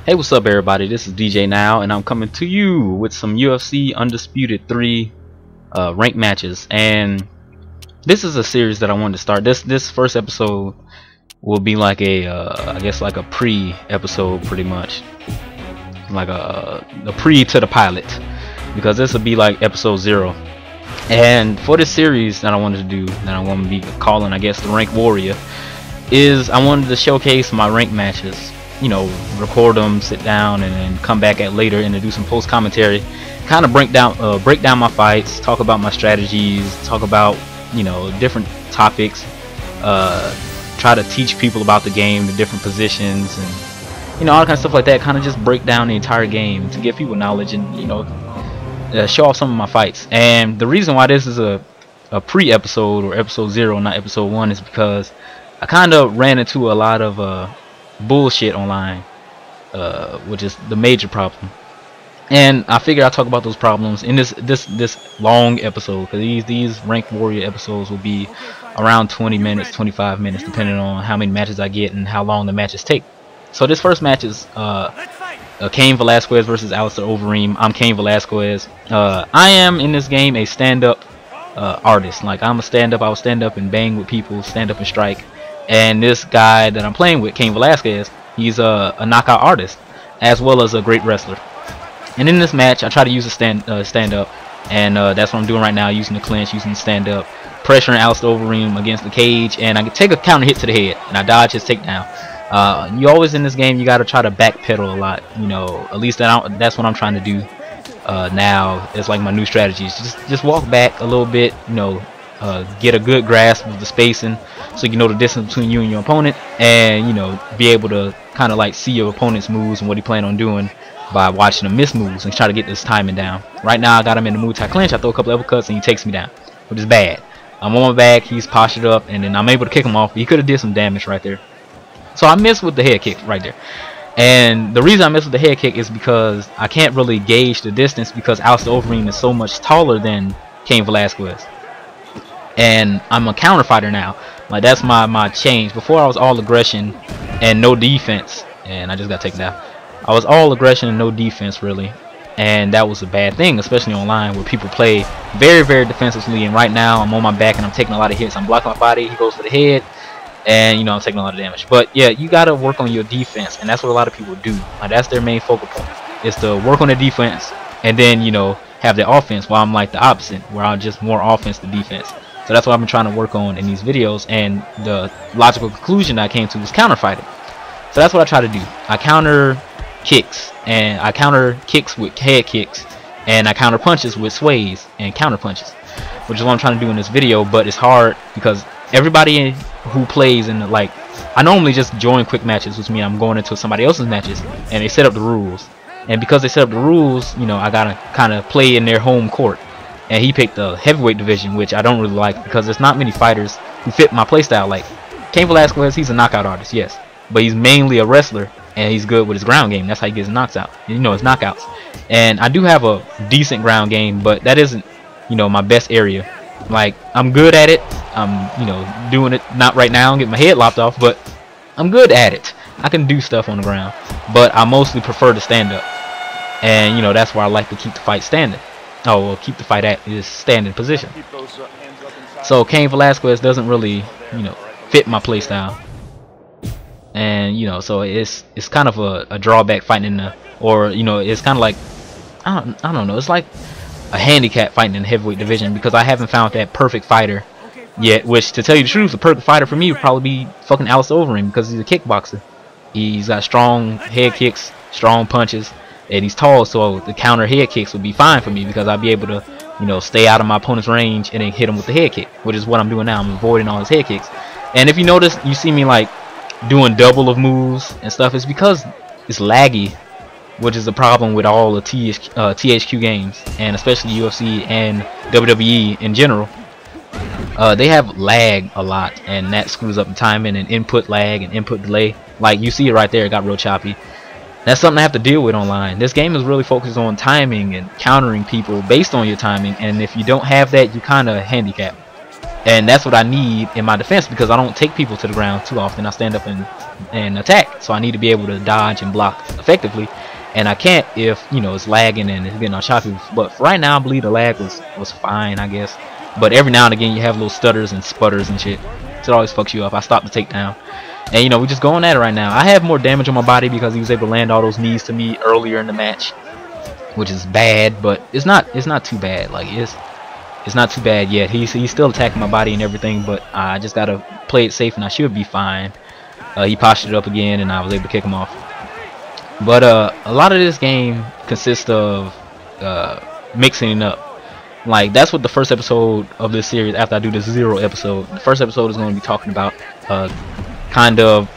Hey, what's up everybody? This is DJ Now, and I'm coming to you with some UFC Undisputed 3 ranked matches. And this is a series that I wanted to start. This first episode will be like a I guess like a pre-episode, pretty much, like a pre to the pilot, because this will be like episode 0. And for this series that I wanted to do, that I want to be calling, I guess, the Rank Warrior, is I wanted to showcase my ranked matches. You know, record them, sit down, and then come back at later and do some post commentary, kind of break down my fights, talk about my strategies, talk about, you know, different topics, try to teach people about the game, the different positions, and, you know, all kind of stuff like that. Kind of just break down the entire game to give people knowledge and, you know, show off some of my fights. And the reason why this is a pre-episode, or episode 0, not episode 1, is because I kind of ran into a lot of bullshit online, which is the major problem, and I figured I'll talk about those problems in this long episode, because these Rank Warrior episodes will be around 20 minutes, 25 minutes, depending on how many matches I get and how long the matches take. So this first match is Cain Velasquez versus Alistair Overeem. I'm Cain Velasquez. I am in this game a stand-up artist. Like, I'm a stand-up. I will stand up and bang with people, stand up and strike. And this guy that I'm playing with, Cain Velasquez, he's a knockout artist as well as a great wrestler. And in this match, I try to use a stand up, and that's what I'm doing right now, using the clinch, using the stand up, pressuring Alistair Overeem against the cage, and I can take a counter hit to the head, and I dodge his takedown. You always in this game, you got to try to backpedal a lot. You know, at least that's what I'm trying to do now. It's like my new strategies. Just walk back a little bit. You know, get a good grasp of the spacing, so you know the distance between you and your opponent, and, you know, be able to kind of like see your opponent's moves and what he planned on doing by watching him miss moves and try to get this timing down. Right now I got him in the Muay Thai clinch. I throw a couple uppercuts and he takes me down, which is bad. I'm on my back, he's postured up, and then I'm able to kick him off. He could have did some damage right there, so I missed with the head kick right there. And the reason I missed with the head kick is because I can't really gauge the distance, because Alistair Overeem is so much taller than Cain Velasquez, and I'm a counter fighter now. Like, that's my change. Before I was all aggression and no defense, and I just got taken down. I was all aggression and no defense, really, and that was a bad thing, especially online where people play very, very defensively. And right now I'm on my back and I'm taking a lot of hits. I'm blocking my body, he goes for the head, and, you know, I'm taking a lot of damage. But yeah, you gotta work on your defense, and that's what a lot of people do. Like, that's their main focal point, is to work on the defense and then, you know, have the offense, while I'm like the opposite, where I'm just more offense than defense. So that's what I've been trying to work on in these videos, and the logical conclusion I came to was counter fighting. So that's what I try to do. I counter kicks, and I counter kicks with head kicks, and I counter punches with sways and counter punches, which is what I'm trying to do in this video. But it's hard because everybody who plays in the, like, I normally just join quick matches, which means I'm going into somebody else's matches, and they set up the rules. And because they set up the rules, you know, I gotta kind of play in their home court. And he picked the heavyweight division, which I don't really like, because there's not many fighters who fit my playstyle. Like Cain Velasquez, he's a knockout artist, yes, but he's mainly a wrestler, and he's good with his ground game. That's how he gets knocks out, you know, his knockouts. And I do have a decent ground game, but that isn't, you know, my best area. Like, I'm good at it. I'm, you know, doing it not right now and get my head lopped off, but I'm good at it. I can do stuff on the ground, but I mostly prefer to stand up, and, you know, that's why I like to keep the fight standing. Oh, well, keep the fight at his standing position. So Cain Velasquez doesn't really, you know, fit my playstyle, and, you know, so it's kind of a drawback fighting in the, or, you know, it's kind of like, I don't know, it's like a handicap fighting in the heavyweight division, because I haven't found that perfect fighter yet. Which, to tell you the truth, the perfect fighter for me would probably be fucking Alistair Overeem, because he's a kickboxer. He's got strong head kicks, strong punches, and he's tall, so the counter head kicks would be fine for me, because I'd be able to, you know, stay out of my opponent's range and then hit him with the head kick, which is what I'm doing now. I'm avoiding all his head kicks. And if you notice, you see me like doing double of moves and stuff, it's because it's laggy, which is a problem with all the THQ games, and especially UFC and WWE in general. They have lag a lot, and that screws up the timing and input lag and input delay. Like, you see it right there, it got real choppy. That's something I have to deal with online. This game is really focused on timing and countering people based on your timing, and if you don't have that, you kind of handicap. And that's what I need in my defense, because I don't take people to the ground too often. I stand up and and attack. So I need to be able to dodge and block effectively, and I can't if it's lagging and it's getting all choppy. But for right now, I believe the lag was fine, I guess. But every now and again, you have little stutters and sputters and shit. So it always fucks you up. I stopped the takedown, and we just going at it right now. I have more damage on my body because he was able to land all those knees to me earlier in the match, which is bad, but it's not too bad. Like it's not too bad yet. He's still attacking my body and everything, but I just gotta play it safe and I should be fine. He postured up again and I was able to kick him off. But a lot of this game consists of mixing it up. Like that's what the first episode of this series, after I do this 0 episode, the first episode is going to be talking about kind of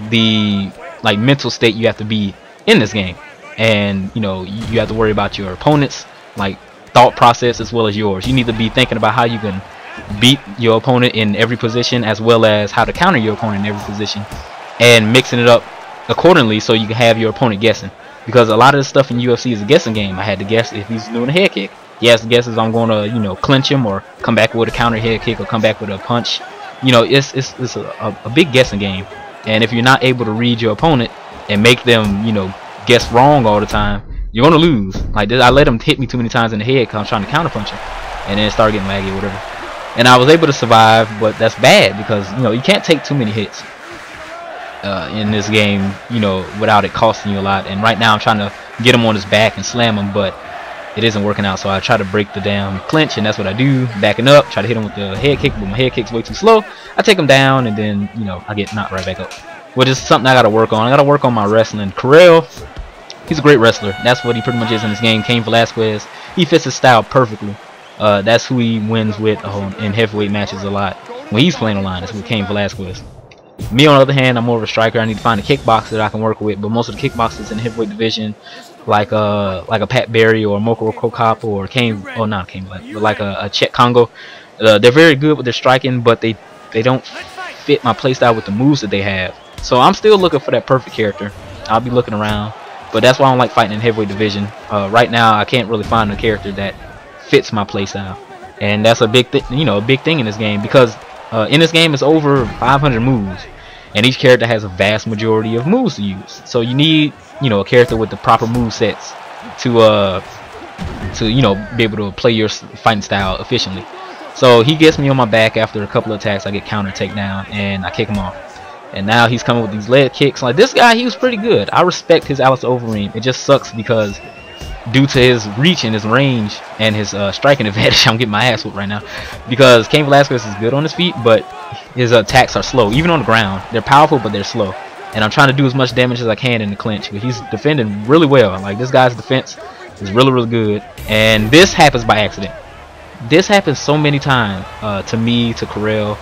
the mental state you have to be in this game. And you have to worry about your opponent's thought process as well as yours. You need to be thinking about how you can beat your opponent in every position, as well as how to counter your opponent in every position, and mixing it up accordingly so you can have your opponent guessing. Because a lot of this stuff in UFC is a guessing game. I had to guess if he's doing a head kick. He has to guess if I'm going to clinch him or come back with a counter head kick or come back with a punch. It's a big guessing game. And if you're not able to read your opponent and make them guess wrong all the time, you're gonna lose. Like this, I let him hit me too many times in the head because I'm trying to counter punch him, and then it started getting laggy or whatever. And I was able to survive, but that's bad because you can't take too many hits in this game, without it costing you a lot. And right now I'm trying to get him on his back and slam him, but it isn't working out. So I try to break the damn clinch, and that's what I do. Backing up, try to hit him with the head kick, but my head kick's way too slow. I take him down, and then I get knocked right back up, which is something I gotta work on. I gotta work on my wrestling. Correll, he's a great wrestler. That's what he pretty much is in this game. Cain Velasquez, he fits his style perfectly. That's who he wins with in heavyweight matches a lot. When he's playing online, it's with Cain Velasquez. Me, on the other hand, I'm more of a striker. I need to find a kickboxer that I can work with. But most of the kickboxers in the heavyweight division, like a Pat Barry or Moko Kokop or not Cain, but like a Chet Congo, they're very good with their striking, but they don't fit my playstyle with the moves that they have. So I'm still looking for that perfect character. I'll be looking around, but that's why I don't like fighting in heavyweight division. Right now, I can't really find a character that fits my playstyle, and that's a big thing. A big thing in this game, because in this game it's over 500 moves, and each character has a vast majority of moves to use. So you need a character with the proper move sets to be able to play your fighting style efficiently. So he gets me on my back after a couple of attacks. I get counter takedown and I kick him off. And now he's coming with these leg kicks. Like this guy, he was pretty good. I respect his Alistair Overeem. It just sucks because due to his reach and his range and his striking advantage, I'm getting my ass whooped right now. Because Cain Velasquez is good on his feet, but his attacks are slow. Even on the ground, they're powerful, but they're slow. And I'm trying to do as much damage as I can in the clinch. But he's defending really well. Like this guy's defense is really, really good. And this happens by accident. This happens so many times to me, to Correll,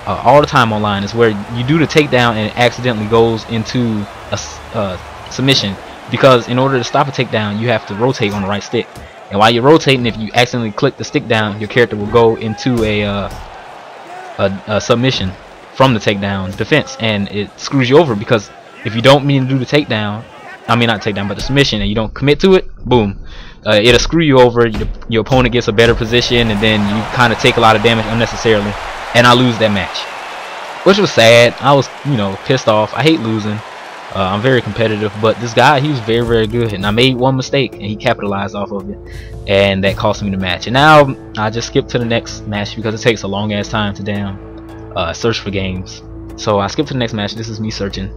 all the time online. Is where you do the takedown and it accidentally goes into a submission. Because in order to stop a takedown, you have to rotate on the right stick. And while you're rotating, if you accidentally click the stick down, your character will go into a submission from the takedown defense, and it screws you over. Because if you don't mean to do the takedown, I mean not takedown, but the submission, and you don't commit to it, boom, it'll screw you over. Your opponent gets a better position, and then you kind of take a lot of damage unnecessarily, and I lose that match, which was sad. I was pissed off. I hate losing. I'm very competitive, but this guy, he was very, very good, and I made one mistake and he capitalized off of it, and that cost me the match. And now I just skip to the next match because it takes a long ass time to damn search for games. So I skipped to the next match. This is me searching.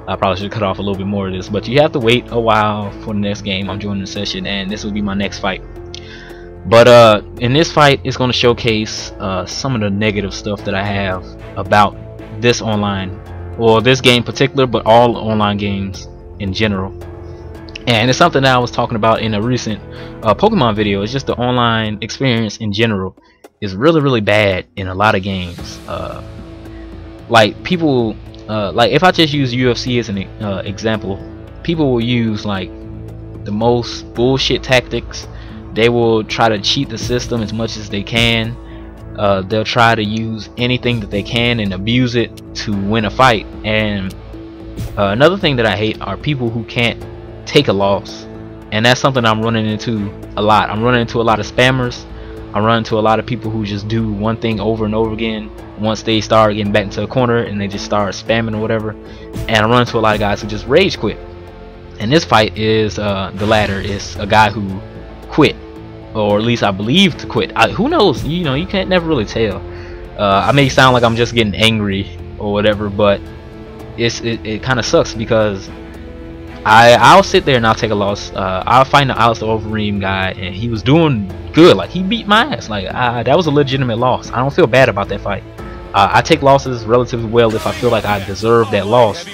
I probably should cut off a little bit more of this, but you have to wait a while for the next game. I'm joining the session, and this will be my next fight. But in this fight, it's going to showcase some of the negative stuff that I have about this online, or this game in particular, but all online games in general. And it's something that I was talking about in a recent Pokemon video. It's just the online experience in general is really, really bad in a lot of games. Like people, like if I just use UFC as an example, people will use like the most bullshit tactics. They will try to cheat the system as much as they can. They'll try to use anything that they can and abuse it to win a fight. And another thing that I hate are people who can't take a loss, and that's something I'm running into a lot. I'm running into a lot of spammers I run into a lot of people who just do one thing over and over again once they start getting back into a corner and they just start spamming or whatever. And I run into a lot of guys who just rage quit. And this fight is the latter. It's a guy who quit, or at least I believe to quit. Who knows? You know, you can't never really tell. I may sound like I'm just getting angry or whatever, but it kind of sucks because I'll sit there and I'll take a loss. I'll find the Alistair Overeem guy, and he was doing good. Like, he beat my ass. Like, that was a legitimate loss. I don't feel bad about that fight. I take losses relatively well if I feel like I deserve that loss.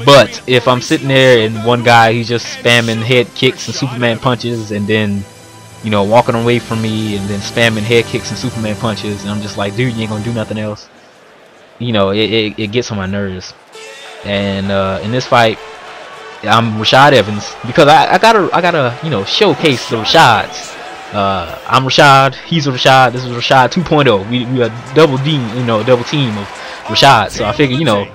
But if I'm sitting there and one guy, he's just spamming head kicks and Superman punches, and then, you know, walking away from me, and then spamming head kicks and Superman punches, and I'm just like, dude, you ain't gonna do nothing else. You know, it gets on my nerves. And in this fight, I'm Rashad Evans, because I gotta you know, showcase the Rashads. I'm Rashad, he's a Rashad, this is Rashad 2.0. We a double team of Rashad. So I figured, you know,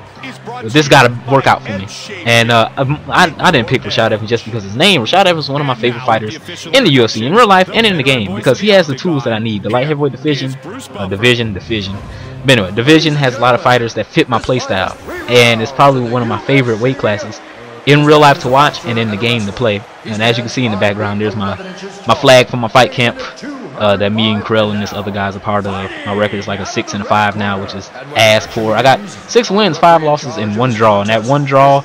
this gotta work out for me. And I didn't pick Rashad Evans just because of his name. Rashad Evans is one of my favorite fighters in the UFC, in real life and in the game, because he has the tools that I need. The light heavyweight division. But anyway, division has a lot of fighters that fit my playstyle, and it's probably one of my favorite weight classes in real life to watch and in the game to play. And as you can see in the background, there's my flag from my fight camp that me and Krell and this other guys are part of. My record is like a 6 and a 5 now, which is ass poor. I got 6 wins, 5 losses, and 1 draw, and that 1 draw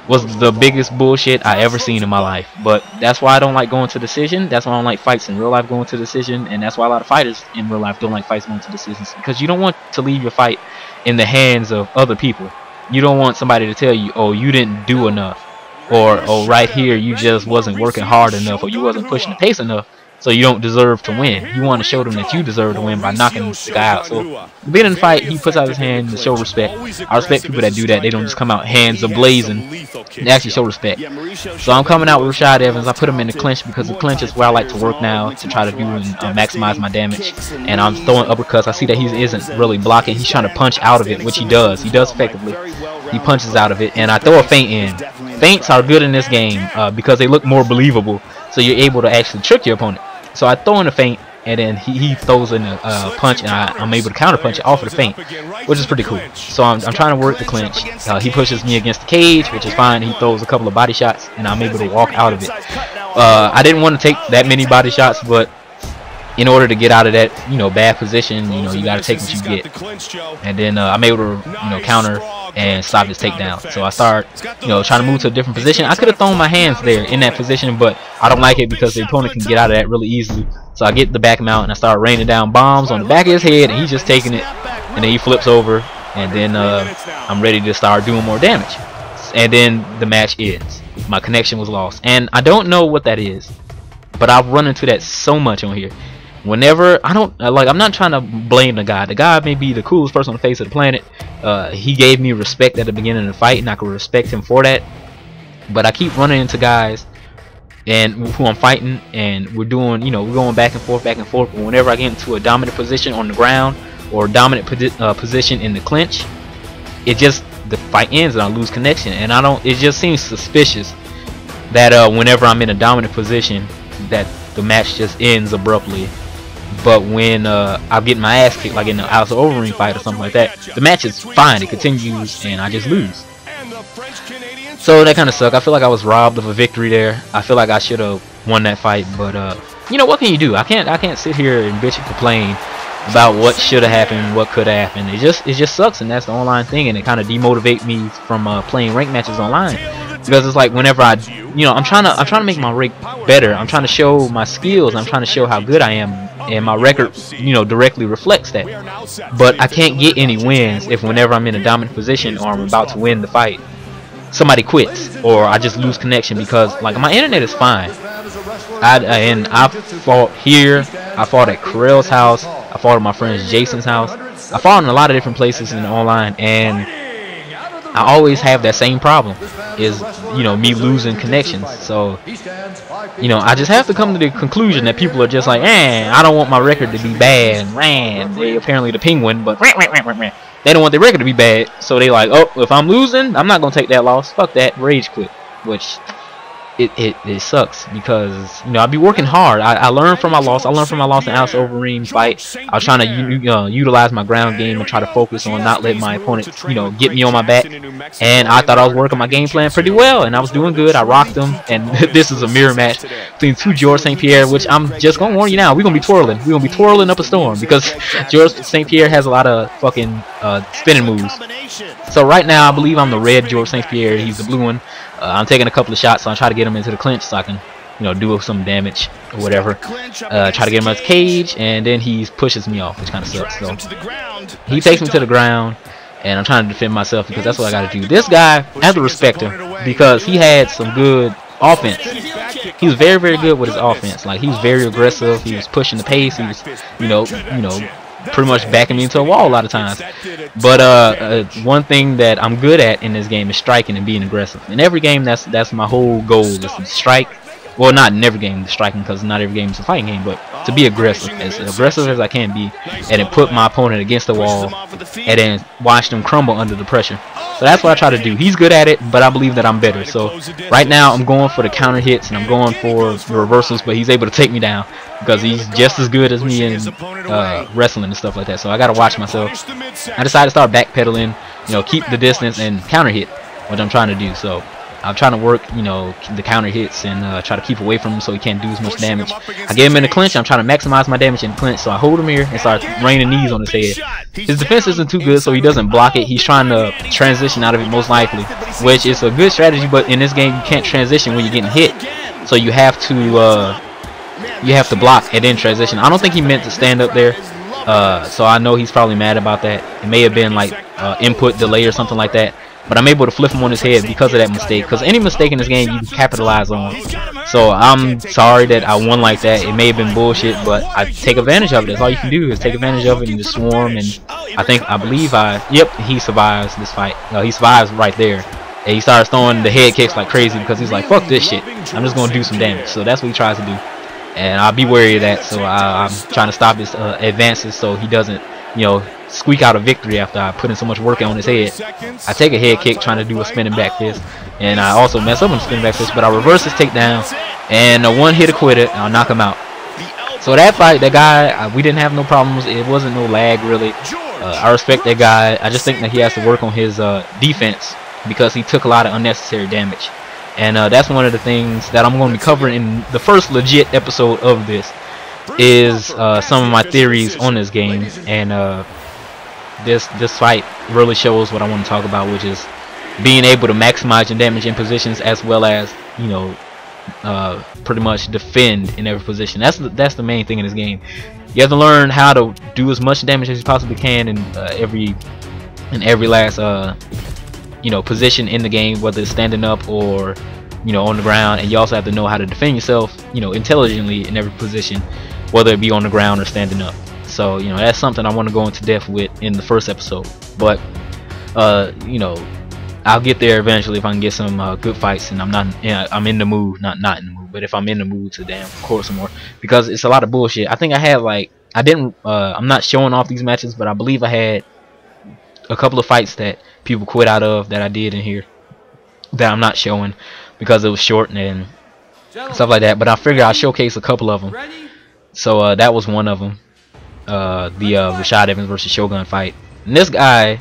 was the biggest bullshit I ever seen in my life. But that's why I don't like going to decision. That's why I don't like fights in real life going to decision, and that's why a lot of fighters in real life don't like fights going to decisions, because you don't want to leave your fight in the hands of other people. You don't want somebody to tell you, oh, you didn't do enough, or oh, right here you just wasn't working hard enough, or you wasn't pushing the pace enough, so you don't deserve to win. You want to show them that you deserve to win by knocking the guy out. So beginning the fight, he puts out his hand to show respect. I respect people that do that. They don't just come out hands ablazing. They actually show respect. So I'm coming out with Rashad Evans. I put him in the clinch because the clinch is where I like to work now to try to do and maximize my damage. And I'm throwing uppercuts. I see that he isn't really blocking. He's trying to punch out of it, which he does. He does effectively. He punches out of it, and I throw a feint in. Feints are good in this game because they look more believable, so you're able to actually trick your opponent. So I throw in a feint, and then he throws in a punch, and I'm able to counter punch it off of the feint, which is pretty cool. So I'm trying to work the clinch. He pushes me against the cage, which is fine. He throws a couple of body shots, and I'm able to walk out of it. I didn't want to take that many body shots, but in order to get out of that, you know, bad position, you know, you got to take what you get. And then I'm able to, you know, counter and stop his takedown. So I start, you know, trying to move to a different position. I could have thrown my hands there in that position, but I don't like it because the opponent can get out of that really easily. So I get the back mount and I start raining down bombs on the back of his head, and he's just taking it. And then he flips over, and then I'm ready to start doing more damage. And then the match ends. My connection was lost, and I don't know what that is, but I've run into that so much on here. Whenever I'm not trying to blame the guy. The guy may be the coolest person on the face of the planet. He gave me respect at the beginning of the fight, and I could respect him for that. But I keep running into guys and who I'm fighting, and we're doing, you know, we're going back and forth. But whenever I get into a dominant position on the ground or a dominant position in the clinch, the fight ends and I lose connection. And it just seems suspicious that whenever I'm in a dominant position, that the match just ends abruptly. But when I'm getting my ass kicked, like in the Alistair Overeem fight or something like that, the match is fine. It continues, and I just lose. So that kind of sucked. I feel like I was robbed of a victory there. I feel like I should have won that fight, but you know, what can you do? I can't sit here and bitch and complain about what should have happened, what could have happened. It just sucks, and that's the online thing, and it kind of demotivates me from playing ranked matches online, because it's like whenever I'm trying to make my rank better. I'm trying to show my skills. I'm trying to show how good I am, and my record, you know, directly reflects that. But I can't get any wins if whenever I'm in a dominant position or I'm about to win the fight, somebody quits or I just lose connection, because like my internet is fine. I fought here, I fought at Krell's house, I fought at my friend Jason's house, I fought in a lot of different places in the online, and I always have that same problem, is, you know, me losing connections. So, you know, I just have to come to the conclusion that people are just like, I don't want my record to be bad. They apparently the Penguin, but they don't want their record to be bad. So they like, oh, if I'm losing, I'm not gonna take that loss. Fuck that, rage quit. Which it sucks because, you know, I'll be working hard. I learned from my loss. I learned from my loss in Alex Overeem fight. I was trying to utilize my ground game and try to focus on not letting my opponent, you know, get me on my back. And I thought I was working my game plan pretty well, and I was doing good. I rocked them, and this is a mirror match between two George St. Pierre, which I'm just gonna warn you now, we're gonna be twirling. We're gonna be twirling up a storm because George St. Pierre has a lot of fucking spinning moves. So right now, I believe I'm the red George St. Pierre. He's the blue one. I'm taking a couple of shots, so I try to get him into the clinch so I can, you know, do some damage or whatever. Try to get him out of the cage, and then he pushes me off, which kind of sucks. So he takes me to the ground, and I'm trying to defend myself because that's what I got to do. This guy, I have to respect him because he had some good offense. He was very, very good with his offense. Like, he was very aggressive. He was pushing the pace. He was, you know, pretty much backing me into a wall a lot of times. But one thing that I'm good at in this game is striking and being aggressive. In every game, that's my whole goal, is to strike. Well, not in every game, striking, because not every game is a fighting game, but to be aggressive as I can be, and then put my opponent against the wall, and then watch them crumble under the pressure. So that's what I try to do. He's good at it, but I believe that I'm better. So right now, I'm going for the counter hits, and I'm going for the reversals, but he's able to take me down because he's just as good as me in wrestling and stuff like that. So I gotta watch myself. I decided to start backpedaling, you know, keep the distance and counter hit, what I'm trying to do. So I'm trying to work, you know, the counter hits and try to keep away from him so he can't do as much damage. I get him in the clinch. I'm trying to maximize my damage in the clinch, so I hold him here and start raining knees on his head. His defense isn't too good, so he doesn't block it. He's trying to transition out of it most likely, which is a good strategy, but in this game you can't transition when you're getting hit. So you have to block and then transition. I don't think he meant to stand up there. So I know he's probably mad about that. It may have been like input delay or something like that. But I'm able to flip him on his head because of that mistake. Because any mistake in this game, you can capitalize on. So I'm sorry that I won like that. It may have been bullshit, but I take advantage of it. That's all you can do, is take advantage of it and just swarm. And yep, he survives this fight. He survives right there. And he starts throwing the head kicks like crazy because he's like, fuck this shit. I'm just going to do some damage. So that's what he tries to do. And I'll be wary of that. So I'm trying to stop his advances so he doesn't, you know, squeak out a victory after I put in so much work on his head. I take a head kick trying to do a spinning back fist, and I also mess up on the spinning back fist, but I reverse his takedown, and a one hit quitter, and I'll knock him out. So that fight, that guy, we didn't have no problems. It wasn't no lag really. I respect that guy. I just think that he has to work on his defense because he took a lot of unnecessary damage. And that's one of the things that I'm going to be covering in the first legit episode of this, is some of my theories on this game. And this fight really shows what I want to talk about, which is being able to maximize your damage in positions, as well as, you know, pretty much defend in every position. That's the main thing in this game. You have to learn how to do as much damage as you possibly can in every last you know, position in the game, whether it's standing up or, you know, on the ground. And you also have to know how to defend yourself, you know, intelligently in every position, whether it be on the ground or standing up. So, you know, that's something I want to go into depth with in the first episode. But you know, I'll get there eventually if I can get some good fights, and I'm in the mood, not in the mood, but if I'm in the mood to record some more, because it's a lot of bullshit. I think I had like, I'm not showing off these matches, but I believe I had a couple of fights that people quit out of that I did in here that I'm not showing because it was short and stuff like that. But I figured I'll showcase a couple of them. So that was one of them, the Rashad Evans versus Shogun fight. And this guy,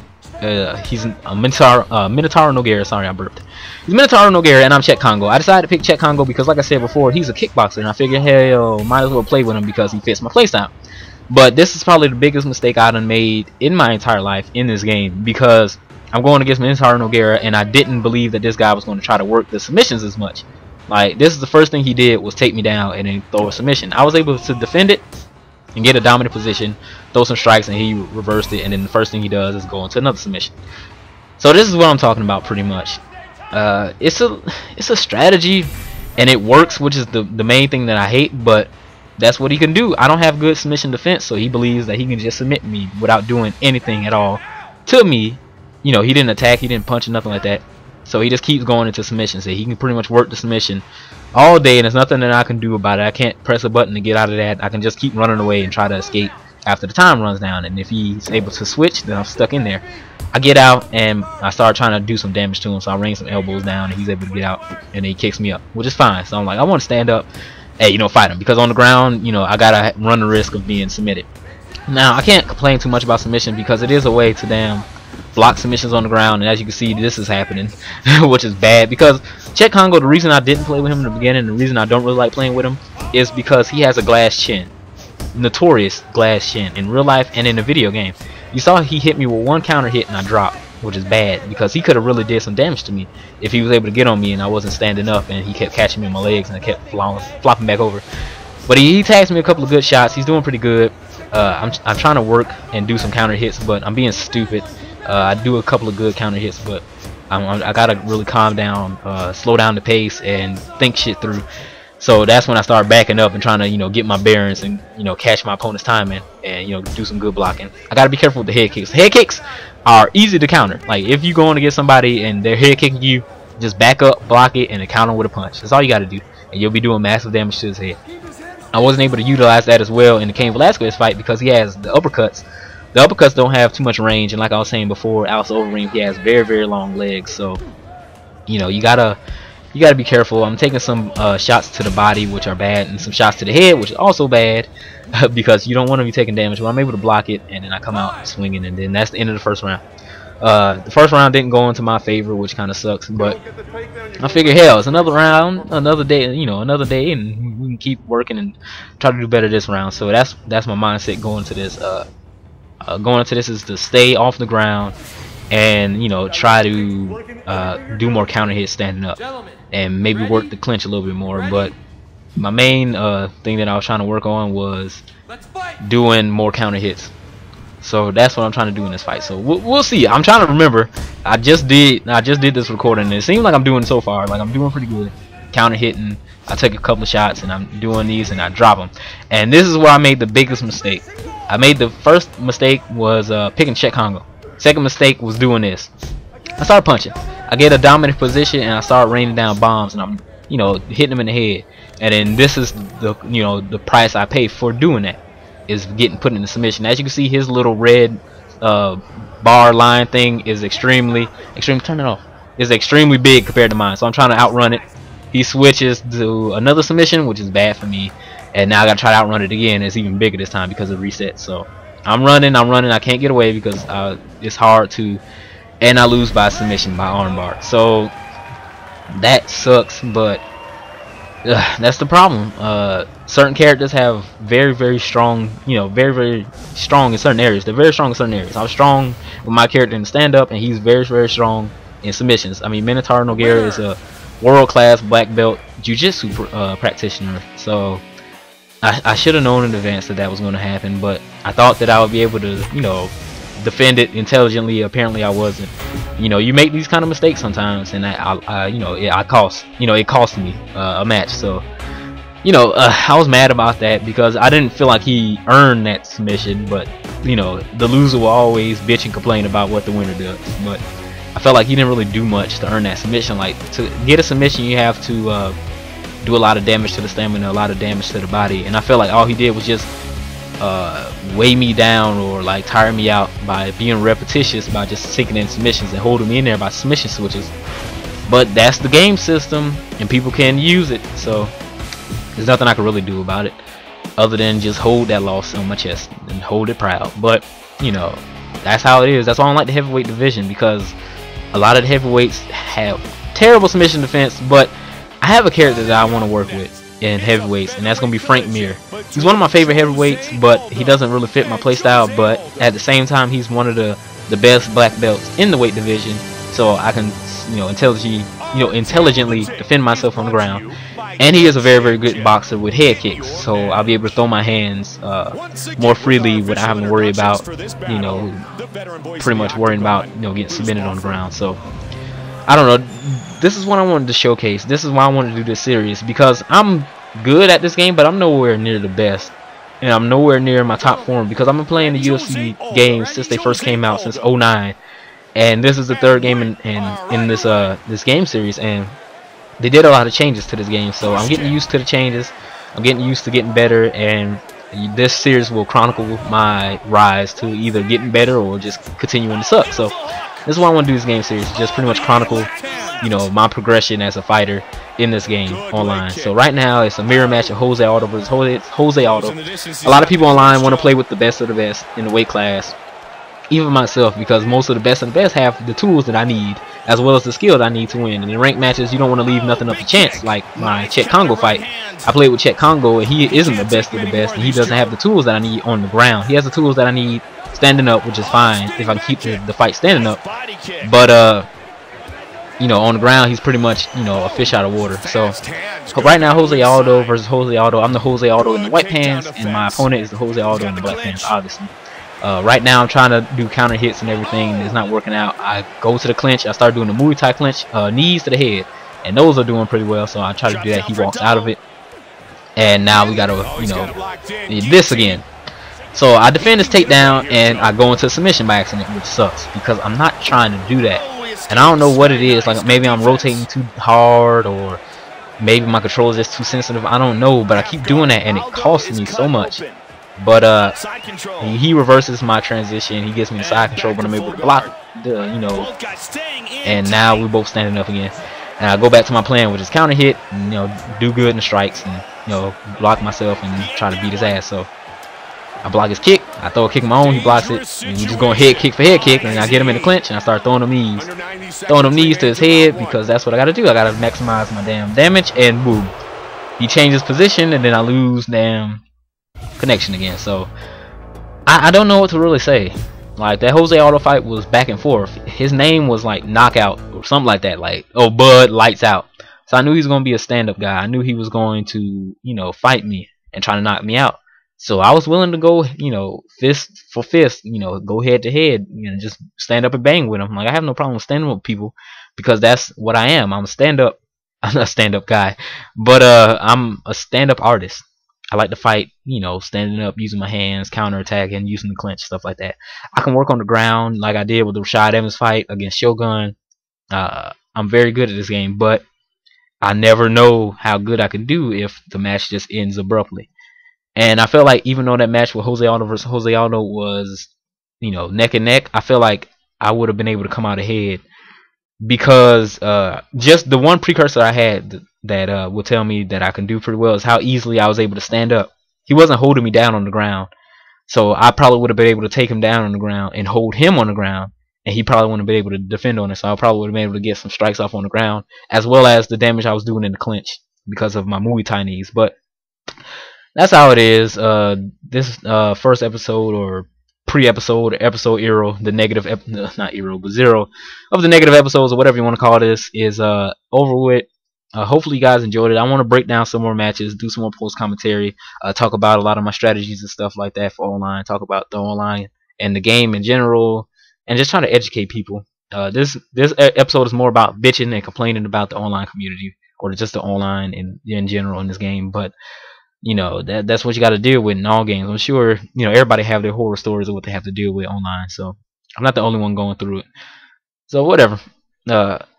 he's a Minotauro Nogueira. Sorry, I burped. He's Minotauro Nogueira, and I'm Czech Congo. I decided to pick Czech Congo because, like I said before, he's a kickboxer, and I figured, hell, might as well play with him because he fits my playstyle. But this is probably the biggest mistake I done made in my entire life in this game, because I'm going against Minotauro Nogueira, and I didn't believe that this guy was going to try to work the submissions as much. Like, this is the first thing he did, was take me down and then throw a submission. I was able to defend it and get a dominant position, throw some strikes, and he reversed it, and then the first thing he does is go into another submission. So this is what I'm talking about pretty much. It's a strategy, and it works, which is the main thing that I hate, but that's what he can do. I don't have good submission defense, so he believes that he can just submit me without doing anything at all to me. You know, he didn't attack, he didn't punch or nothing like that. So he just keeps going into submissions. So he can pretty much work the submission all day, and there's nothing that I can do about it. I can't press a button to get out of that. I can just keep running away and try to escape after the time runs down. And if he's able to switch, then I'm stuck in there. I get out and I start trying to do some damage to him, so I rain some elbows down and he's able to get out, and then he kicks me up, which is fine. So I'm like, I want to stand up, hey, fight him, because on the ground, I gotta run the risk of being submitted. Now I can't complain too much about submission because it is a way to block submissions on the ground, and as you can see, this is happening, which is bad because Chet Congo, the reason I didn't play with him in the beginning, the reason I don't really like playing with him, is because he has a glass chin. Notorious glass chin in real life and in the video game. You saw he hit me with one counter hit and I dropped, which is bad because he could have really did some damage to me if he was able to get on me and I wasn't standing up and he kept catching me in my legs and I kept flopping back over. But he tags me a couple of good shots. He's doing pretty good. I'm trying to work and do some counter hits, but I'm being stupid. I do a couple of good counter hits, but I gotta really calm down, slow down the pace, and think shit through. So that's when I start backing up and trying to, get my bearings and, catch my opponent's timing and, do some good blocking. I gotta be careful with the head kicks. Head kicks are easy to counter. Like, if you're going to get somebody and they're head kicking you, just back up, block it, and then counter with a punch. That's all you gotta do, and you'll be doing massive damage to his head. I wasn't able to utilize that as well in the Cain Velasquez fight because he has the uppercuts. The uppercuts don't have too much range, and like I was saying before, Alex Overeem, he has very, very long legs. So, you gotta be careful. I'm taking some shots to the body, which are bad, and some shots to the head, which is also bad, because you don't want to be taking damage. But I'm able to block it, and then I come out swinging, and then that's the end of the first round. The first round didn't go into my favor, which kind of sucks, but I figure, hell, it's another round, another day, another day, and we can keep working and try to do better this round. So that's my mindset going to this. Going into this is to stay off the ground and try to do more counter hits standing up and maybe work the clinch a little bit more. But my main thing that I was trying to work on was doing more counter hits. So that's what I'm trying to do in this fight. So we'll see. I'm trying to remember. I just did this recording, and it seems like I'm doing so far. Like, I'm doing pretty good. Counter hitting. I take a couple of shots, and I'm doing these, and I drop them. And this is where I made the biggest mistake. I made the first mistake was picking Chet Congo. Second mistake was doing this. I started punching. I get a dominant position, and I start raining down bombs, and I'm hitting them in the head. And then this is the the price I pay for doing that, is getting put in the submission. As you can see, his little red bar line thing is extremely turn it off, is extremely big compared to mine. So I'm trying to outrun it. He switches to another submission, which is bad for me, and now I gotta try to outrun it again. It's even bigger this time because of reset. So I'm running, I can't get away because it's hard to, and I lose by submission, by armbar. So that sucks, but that's the problem. Certain characters have very, very strong, very, very strong in certain areas. They're very strong in certain areas. I was strong with my character in stand-up, and he's very, very strong in submissions. I mean, Minotaur Nogueira is a world-class black belt jiu-jitsu practitioner. So I should have known in advance that was going to happen, but I thought that I would be able to, defend it intelligently. Apparently, I wasn't. You make these kind of mistakes sometimes, and it cost me a match. So, I was mad about that because I didn't feel like he earned that submission. But the loser will always bitch and complain about what the winner does. But I felt like he didn't really do much to earn that submission. Like, to get a submission, you have to do a lot of damage to the stamina, a lot of damage to the body, and I feel like all he did was just weigh me down or like tire me out by being repetitious, by just sinking in submissions and holding me in there by submission switches. But that's the game system, and people can use it, so there's nothing I can really do about it other than just hold that loss on my chest and hold it proud. But that's how it is. That's why I don't like the heavyweight division, because a lot of the heavyweights have terrible submission defense. But I have a character that I want to work with in heavyweights, and that's gonna be Frank Mir. He's one of my favorite heavyweights, but he doesn't really fit my playstyle. But at the same time, he's one of the best black belts in the weight division, so I can intelligently defend myself on the ground. And he is a very, very good boxer with head kicks, so I'll be able to throw my hands more freely without having to worry about pretty much worrying about getting submitted on the ground. So I don't know. This is what I wanted to showcase. This is why I wanted to do this series, because I'm good at this game, but I'm nowhere near the best, and I'm nowhere near my top form, because I've been playing the UFC games since they first came out, since '09, and this is the third game in this game series, and they did a lot of changes to this game. So I'm getting used to the changes. I'm getting used to getting better, and this series will chronicle my rise to either getting better or just continuing to suck. So this is what I want to do this game series, just pretty much chronicle, you know, my progression as a fighter in this game online. So right now it's a mirror match of Jose Aldo versus Jose Aldo. A lot of people online want to play with the best of the best in the weight class, even myself, because most of the best have the tools that I need as well as the skill that I need to win. And in ranked matches, you don't want to leave nothing up to chance. Like my Chet Congo fight, I played with Chet Congo and he isn't the best of the best, and he doesn't have the tools that I need on the ground. He has the tools that I need standing up, which is fine if I can keep the fight standing up. But you know, on the ground he's pretty much, you know, a fish out of water. So right now, Jose Aldo versus Jose Aldo. I'm the Jose Aldo in the white pants, and my opponent is the Jose Aldo in the black pants, obviously. Right now I'm trying to do counter hits and everything, and it's not working out. I go to the clinch, I start doing the Muay Thai clinch, knees to the head, and those are doing pretty well, so I try to do that. He walks out of it, and now we gotta, you know, this again. So I defend this takedown and I go into submission by accident, which sucks because I'm not trying to do that, and I don't know what it is. Like maybe I'm rotating too hard, or maybe my control is just too sensitive. I don't know, but I keep doing that and it costs me so much. But he reverses my transition. He gets me the side control, but I'm able to block the, you know, and now we're both standing up again. And I go back to my plan, which is counter hit, and, you know, do good in the strikes, and, you know, block myself and try to beat his ass. So I block his kick, I throw a kick of my own, he blocks it, and we just going head kick for head kick, and I get him in the clinch, and I start throwing them knees to his head, because that's what I gotta do. I gotta maximize my damn damage, and boom, he changes position, and then I lose damn connection again. So I don't know what to really say. Like that Jose Aldo fight was back and forth. His name was like Knockout or something like that, like, oh, Bud Lights Out. So I knew he was going to be a stand-up guy. I knew he was going to, you know, fight me and try to knock me out. So I was willing to go, you know, fist for fist, you know, go head to head, you know, just stand up and bang with him. Like I have no problem standing with people, because that's what I am. I'm a stand-up. I'm not a stand-up guy, but I'm a stand-up artist. I like to fight, you know, standing up, using my hands, counter-attacking, using the clinch, stuff like that. I can work on the ground like I did with the Rashad Evans fight against Shogun. I'm very good at this game, but I never know how good I can do if the match just ends abruptly. And I feel like even though that match with Jose Aldo versus Jose Aldo was, you know, neck and neck, I feel like I would have been able to come out ahead, because just the one precursor I had that will tell me that I can do pretty well is how easily I was able to stand up. He wasn't holding me down on the ground, so I probably would have been able to take him down on the ground and hold him on the ground, and he probably wouldn't have been able to defend on it. So I probably would have been able to get some strikes off on the ground, as well as the damage I was doing in the clinch because of my Muay Thai knees. But that's how it is. This first episode, or pre-episode, or episode zero, the negative not zero but zero of the negative episodes, or whatever you want to call this, is over with. Hopefully you guys enjoyed it. I want to break down some more matches, do some more post commentary, talk about a lot of my strategies and stuff like that for online, talk about the online and the game in general, and just try to educate people. This episode is more about bitching and complaining about the online community, or just the online in general in this game. But you know, that's what you got to deal with in all games. I'm sure, you know, everybody have their horror stories of what they have to deal with online, so I'm not the only one going through it. So whatever.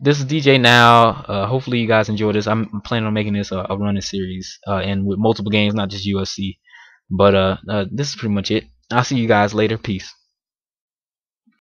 This is DJ now. Hopefully you guys enjoy this. I'm planning on making this a running series, and with multiple games, not just UFC. But this is pretty much it. I'll see you guys later. Peace.